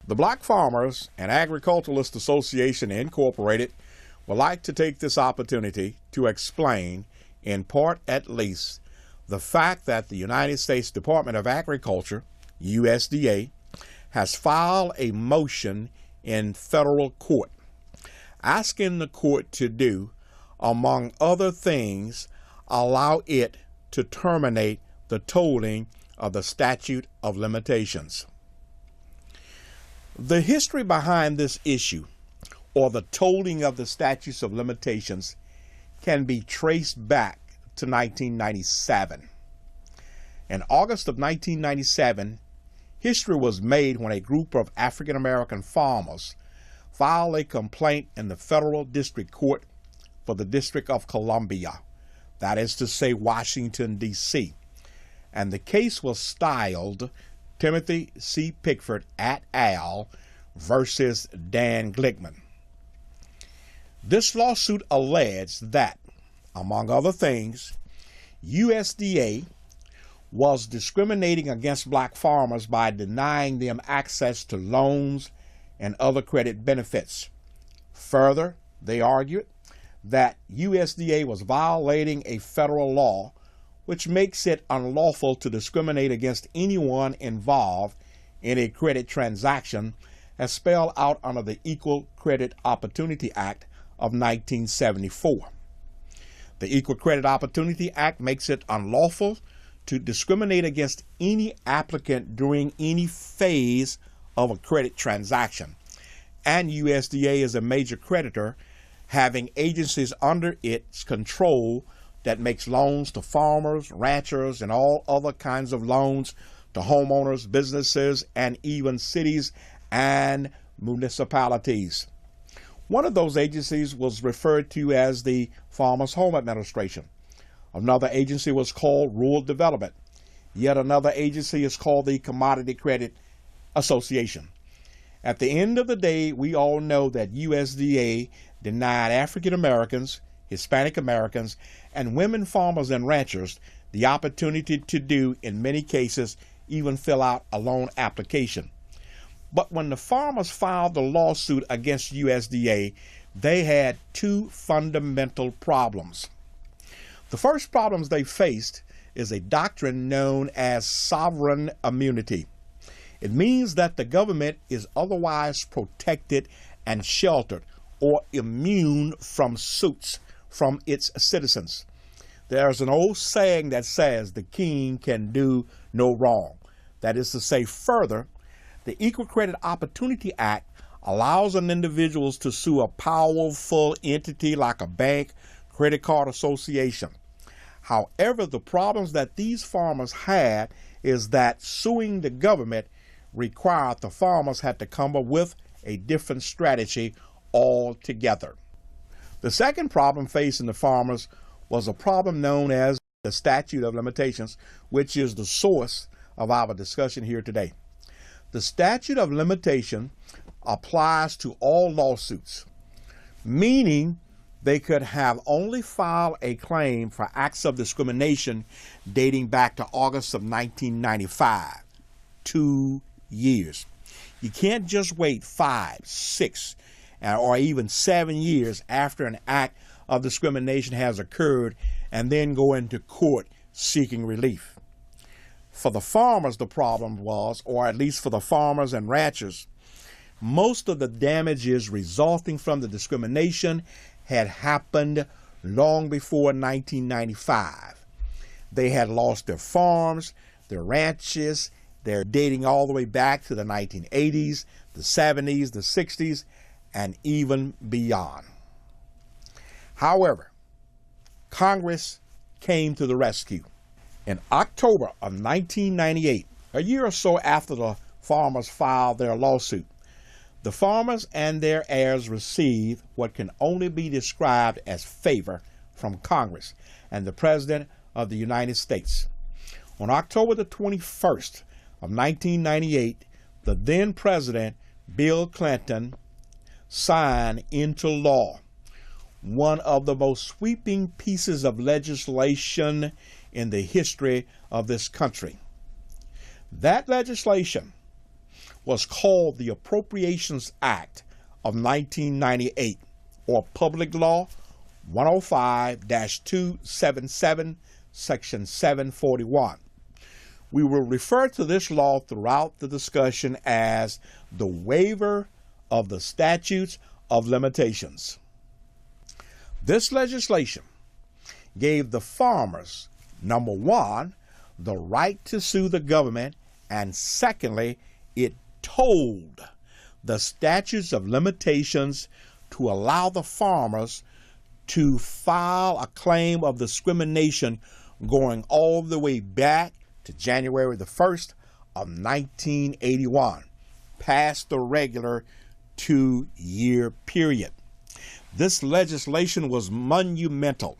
The Black Farmers and Agriculturalists Association, Incorporated, would like to take this opportunity to explain, in part at least, the fact that the United States Department of Agriculture, USDA, has filed a motion in federal court asking the court to do, among other things, allow it to terminate the tolling of the statute of limitations. The history behind this issue, or the tolling of the statutes of limitations, can be traced back to 1997. In August of 1997, history was made when a group of African American farmers filed a complaint in the Federal District Court for the District of Columbia, that is to say Washington, D.C., and the case was styled Timothy C. Pickford et al. Versus Dan Glickman. This lawsuit alleged that, among other things, USDA was discriminating against black farmers by denying them access to loans and other credit benefits. Further, they argued that USDA was violating a federal law which makes it unlawful to discriminate against anyone involved in a credit transaction as spelled out under the Equal Credit Opportunity Act of 1974. The Equal Credit Opportunity Act makes it unlawful to discriminate against any applicant during any phase of a credit transaction, and USDA is a major creditor, having agencies under its control that makes loans to farmers, ranchers, and all other kinds of loans to homeowners, businesses, and even cities and municipalities. One of those agencies was referred to as the Farmers Home Administration. Another agency was called Rural Development. Yet another agency is called the Commodity Credit Association. At the end of the day, we all know that USDA denied African Americans, Hispanic Americans, and women farmers and ranchers the opportunity to do, in many cases, even fill out a loan application. But when the farmers filed the lawsuit against USDA, they had two fundamental problems. The first problems they faced is a doctrine known as sovereign immunity. It means that the government is otherwise protected and sheltered or immune from suits from its citizens. There's an old saying that says the king can do no wrong. That is to say, further, the Equal Credit Opportunity Act allows an individual to sue a powerful entity like a bank, credit card association. However, the problems that these farmers had is that suing the government required the farmers had to come up with a different strategy altogether. The second problem facing the farmers was a problem known as the statute of limitations, which is the source of our discussion here today. The statute of limitation applies to all lawsuits, meaning they could have only filed a claim for acts of discrimination dating back to August of 1995, 2 years. You can't just wait 5, 6, or even 7 years after an act of discrimination has occurred and then go into court seeking relief. For the farmers, the problem was, or at least for the farmers and ranchers, most of the damages resulting from the discrimination had happened long before 1995. They had lost their farms, their ranches. They're dating all the way back to the 1980s, the 70s, the 60s, and even beyond. However, Congress came to the rescue. In October of 1998, a year or so after the farmers filed their lawsuit, the farmers and their heirs received what can only be described as favor from Congress and the President of the United States. On October the 21st of 1998, the then President, Bill Clinton, signed into law one of the most sweeping pieces of legislation in the history of this country. That legislation was called the Appropriations Act of 1998, or Public Law 105-277, Section 741. We will refer to this law throughout the discussion as the waiver of the statutes of limitations. This legislation gave the farmers, number one, the right to sue the government, and secondly, it told the statutes of limitations to allow the farmers to file a claim of discrimination going all the way back to January the 1st of 1981, past the regular 2-year period. This legislation was monumental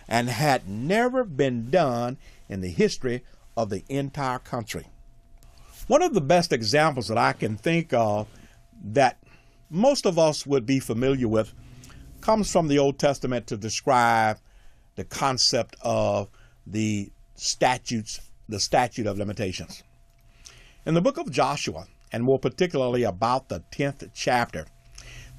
and had never been done in the history of the entire country. One of the best examples that I can think of that most of us would be familiar with comes from the Old Testament to describe the concept of the statute of limitations. In the book of Joshua, and more particularly about the 10th chapter,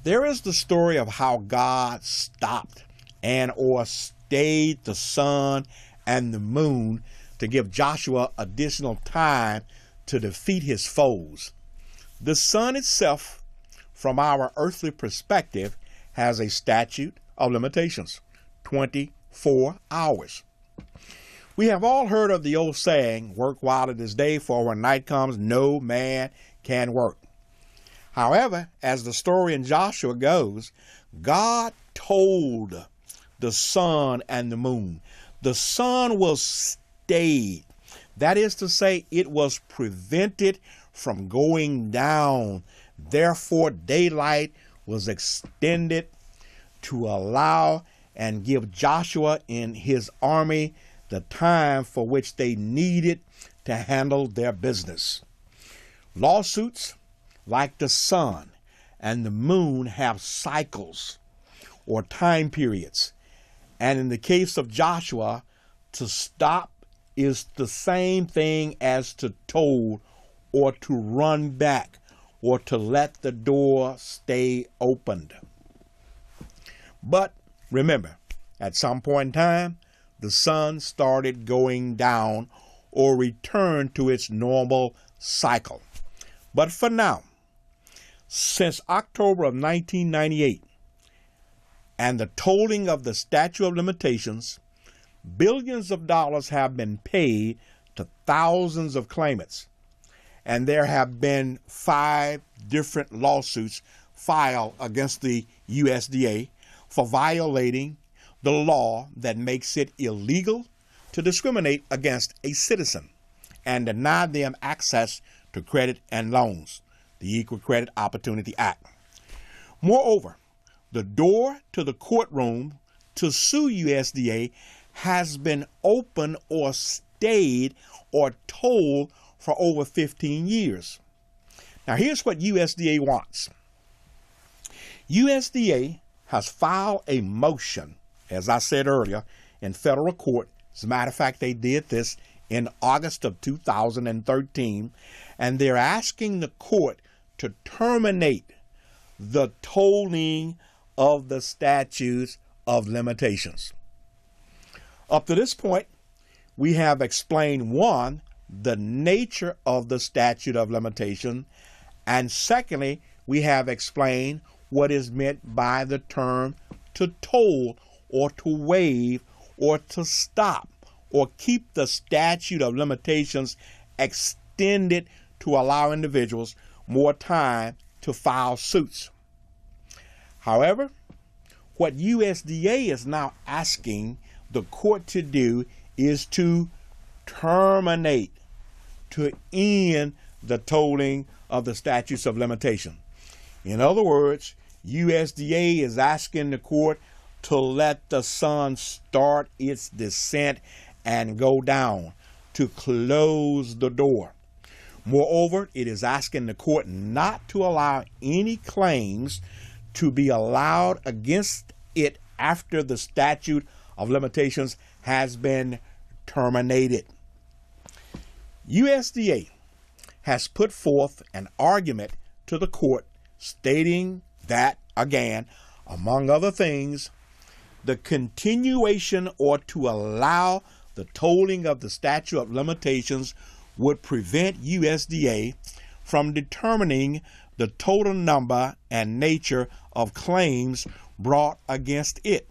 there is the story of how God stopped and or stayed the sun and the moon to give Joshua additional time to defeat his foes. The sun itself, from our earthly perspective, has a statute of limitations, 24 hours. We have all heard of the old saying, work while it is day, for when night comes, no man can work. However, as the story in Joshua goes, God told the sun and the moon. The sun was stayed. That is to say, it was prevented from going down. Therefore, daylight was extended to allow and give Joshua and his army the time for which they needed to handle their business. Lawsuits, like the sun and the moon, have cycles or time periods. And in the case of Joshua, to stop is the same thing as to toll or to run back or to let the door stay opened. But remember, at some point in time, the sun started going down or returned to its normal cycle. But for now, since October of 1998 and the tolling of the statute of limitations, billions of dollars have been paid to thousands of claimants, and there have been 5 different lawsuits filed against the USDA for violating the law that makes it illegal to discriminate against a citizen and deny them access to credit and loans, the Equal Credit Opportunity Act. Moreover, the door to the courtroom to sue USDA has been open or stayed or tolled for over 15 years. Now, here's what USDA wants. USDA has filed a motion, as I said earlier, in federal court. As a matter of fact, they did this in August of 2013, and they're asking the court to terminate the tolling of the statutes of limitations. Up to this point, we have explained, one, the nature of the statute of limitation, and secondly, we have explained what is meant by the term to toll or to waive or to stop or keep the statute of limitations extended to allow individuals more time to file suits. However, what USDA is now asking the court to do is to terminate, to end the tolling of the statutes of limitation. In other words, USDA is asking the court to let the sun start its descent and go down, to close the door. Moreover, it is asking the court not to allow any claims to be allowed against it after the statute of limitations has been terminated. USDA has put forth an argument to the court stating that, again, among other things, the continuation or to allow the tolling of the statute of limitations would prevent USDA from determining the total number and nature of claims brought against it.